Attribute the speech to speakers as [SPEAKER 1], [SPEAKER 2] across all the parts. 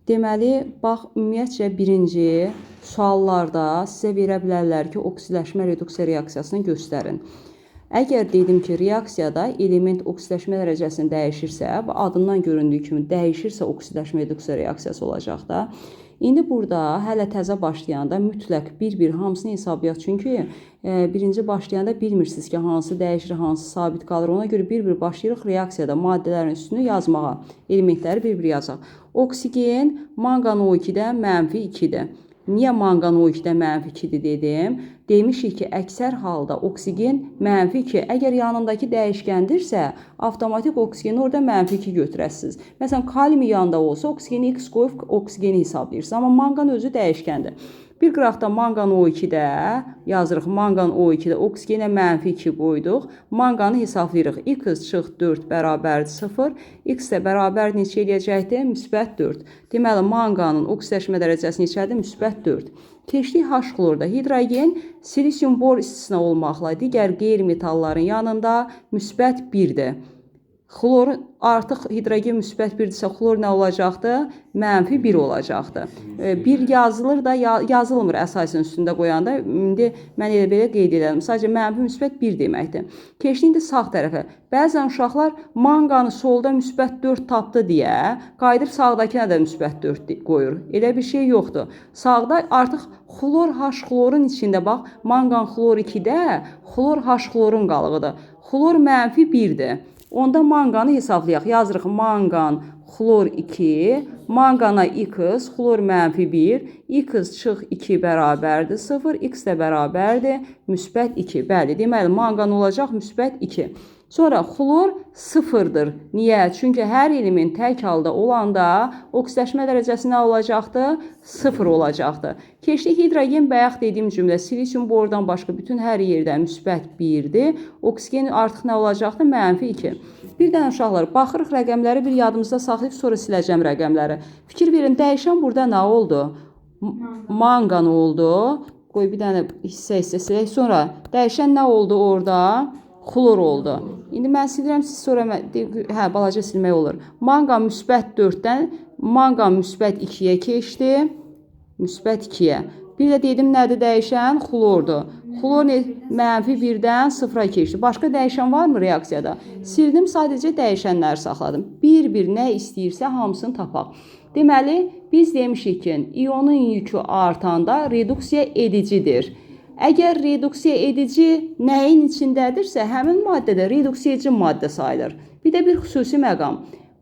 [SPEAKER 1] Deməli, bax, ümumiyyətcə birinci suallarda sizə verə bilərlər ki, oksidləşmə reduksiya reaksiyasını göstərin. Əgər dedim ki, reaksiyada element oksidləşmə dərəcəsini dəyişirsə, adından göründüyü kimi dəyişirsə oksidləşmə reduksiya reaksiyası olacaq da. İndi burada hələ təzə başlayanda mütləq bir-bir hamısını hesablayaq. Çünki birinci başlayanda bilmirsiniz ki, hansı dəyişir, hansı sabit qalır. Ona görə bir-bir başlayırıq reaksiyada maddələrin üstünü yazmağa. Elementləri bir-bir yazaq. Oksigen manqan O2-də -2-dir. Niyə manqan O2-də -2-dir dedim? Demişik ki, əksər halda oksigen -2. Əgər yanındakı dəyişkəndirsə, avtomatik oksigeni orada -2 götürəsiniz. Məsələn, kalium yanında olsa oksigeni X qoyub oksigeni hesablayırsınız. Amma manqan özü dəyişkəndir. Bir qıraqda manqan O2-də yazırıq. Manqan O2-də oksigenə -2 qoyduq. Manqanı hesablayırıq. X çıx 4 bərabərdir 0. X də bərabər neçə eləyəcəkdir? -4. Deməli, manqanın oksidləşmə dərəcəsi neçədir? -4. Keçdik H xlorda. Hidrogen, silisium, bor istisna olmaqla digər qeyri-metalların yanında -1-dir. Xlor artıq hidrogen -1-dirsə, xlor nə olacaqdır? -1 olacaqdır. 1 yazılır da yazılmır əsasən üstündə qoyanda. İndi mən elə belə qeyd edelim. Sadəcə -1 deməkdir. Keçdik indi sağ tərəfə. Bəzən uşaqlar manqanı solda -4 tapdı deyə qayıdıb sağdakına da -4 qoyur. Elə bir şey yoxdur. Sağda artıq xlor H xlorun içində bax, manqan xlor 2-də xlor H xlorun qalığıdır. Xlor -1-dir. Onda manqanı hesablayaq. Yazırıq manqan xlor 2, manqana X, xlor -1, X çıx 2 bərabərdir 0, X də bərabərdir -2. Bəli, deməli manqan olacaq -2. Sonra xlor 0-dır. Niyə? Çünki hər element tək halda olanda oksidləşmə dərəcəsi nə olacaqdır? 0 olacaqdır. Keçdik hidrogen, bayaq dediyim cümlə silisium bordan başqa bütün hər yerdə -1-dir. Oksigen artıq nə olacaqdır? -2. Bir dənə uşaqlar, baxırıq rəqəmləri bir yadımızda saxlayıb sonra siləcəm rəqəmləri. Fikir verin, dəyişən burada nə oldu? Manqan oldu. Qoy bir dənə hissə silək. Sonra dəyişən nə oldu orada? Xlor oldu. İndi mən silirəm, siz sonra balaca silmək olur. Manqan -4-dən manqan -2-yə keçdi. -2-yə. Bir də dedim nədir dəyişən? Xlordur. Xlor -1-dən 0-a keçdi. Başqa dəyişən varmı reaksiyada? Sildim, sadəcə dəyişənləri saxladım. Bir-bir nə istəyirsə hamısını tapaq. Deməli, biz demişik ki, ionun yükü artanda reduksiya edicidir. Əgər reduksiya edici nəyin içindədirsə, həmin maddə də reduksiyacı maddə sayılır. Bir də bir xüsusi məqam.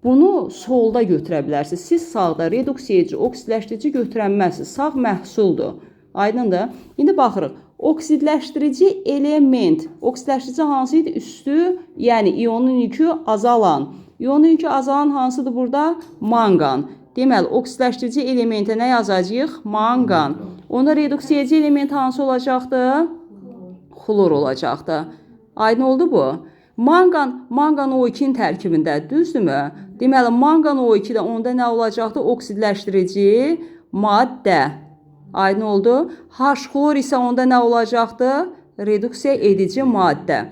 [SPEAKER 1] Bunu solda götürə bilərsiniz. Siz sağda reduksiyacı, oksidləşdirici götürənməzsiniz. Sağ məhsuldur. Aydındır. İndi baxırıq. Oksidləşdirici element. Oksidləşdirici hansı idi? Üstü, yəni ionun yükü azalan. İonun yükü azalan hansıdır burada? Manqan. Deməli, oksidləşdirici elementə nə yazacağıq? Manqan. Onda reduksiyacı element hansı olacaqdır? Xlor olacaqdır. Aydın oldu bu? Manqan O2-nin tərkibində, düzdürmü? Deməli, manqan O2-də onda nə olacaqdır? Oksidləşdirici maddə. Aydın oldu? H xlor isə onda nə olacaqdır? Reduksiya edici maddə.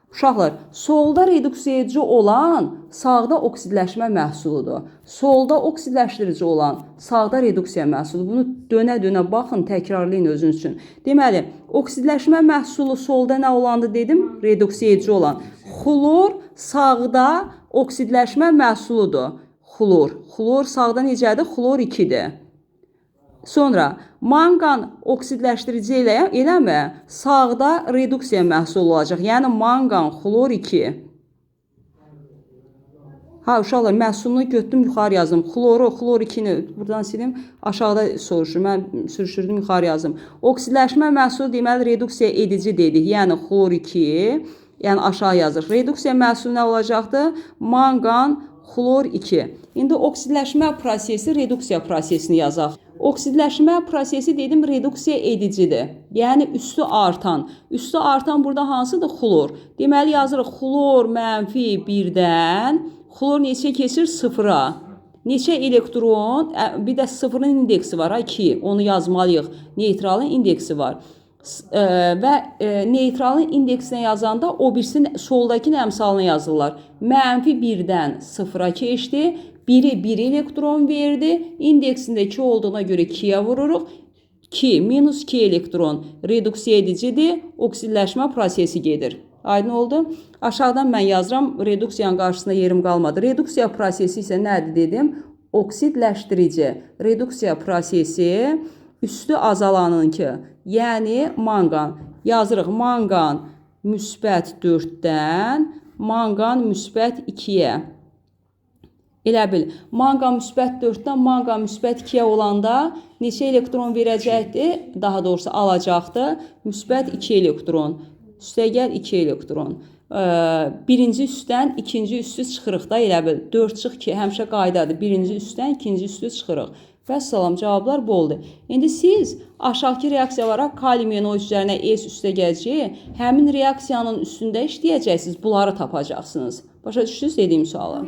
[SPEAKER 1] Uşaqlar, solda reduksiyacı olan sağda oksidləşmə məhsuludur. Solda oksidləşdirici olan sağda reduksiya məhsuludur. Bunu dönə-dönə baxın, təkrarlayın özünüz üçün. Deməli, oksidləşmə məhsulu solda nə olandı dedim? Reduksiyacı olan. Xlor sağda oksidləşmə məhsuludur. Xlor sağda necədir? Xlor 2-dir. Sonra manqan oksidləşdirici eləmə, sağda reduksiya məhsulu olacaq. Yəni manqan xlor 2. Uşaqlar, məhsulunu götürdüm, yuxarı yazdım. Xlor 2-ni buradan silim, aşağıda soruşur. Mən sürüşdürdüm, yuxarı yazdım. Oksidləşmə məhsulu deməli reduksiya edici dedik. Yəni xlor 2, yəni aşağı yazır. Reduksiya məhsulu nə olacaqdır? Manqan xlor 2. İndi oksidləşmə prosesi, reduksiya prosesini yazaq. Oksidləşmə prosesi dedim reduksiya edicidir. Yəni üstü artan. Üstü artan burada hansıdır? Xlor. Deməli yazırıq xlor -1-dən. Xlor neçə keçir? 0-a. Neçə elektron? Bir də 0-ın indeksi var, 2. Onu yazmalıyıq. Neytralın indeksi var. Və neytralın indeksinə yazanda o birisinin soldakı əmsalını yazırlar. -1-dən 0-a keçdi. Biri 1 elektron verdi. İndeksində 2 olduğuna görə 2-yə vururuq. 2 minus 2 elektron reduksiya edicidir. Oksidləşmə prosesi gedir. Aydın oldu? Aşağıdan mən yazıram. Reduksiyanın qarşısında yerim qalmadı. Reduksiya prosesi isə nədir dedim? Oksidləşdirici. Reduksiya prosesi üstü azalanınki. Yəni manqan. Yazırıq manqan müsbət 4-dən manqan müsbət 2-yə. Elə bil, manqan müsbət 4-dən manqan müsbət 2-yə olanda neçə elektron verəcəkdir? Daha doğrusu alacaqdır. Müsbət 2 elektron. Üstəgəl 2 elektron. Birinci üstdən ikinci üstü çıxırıq da, elə bil. 4 çıx ki, həmişə qaydadır. Birinci üstdən ikinci üstü çıxırıq. Vəssalam, cavablar boldur. İndi siz aşağıki reaksiyalara kalium iyonu üzərinə S üstəgəlci, həmin reaksiyanın üstündə işləyəcəksiniz, bunları tapacaqsınız. Başa düşdünüz dediyim sualı?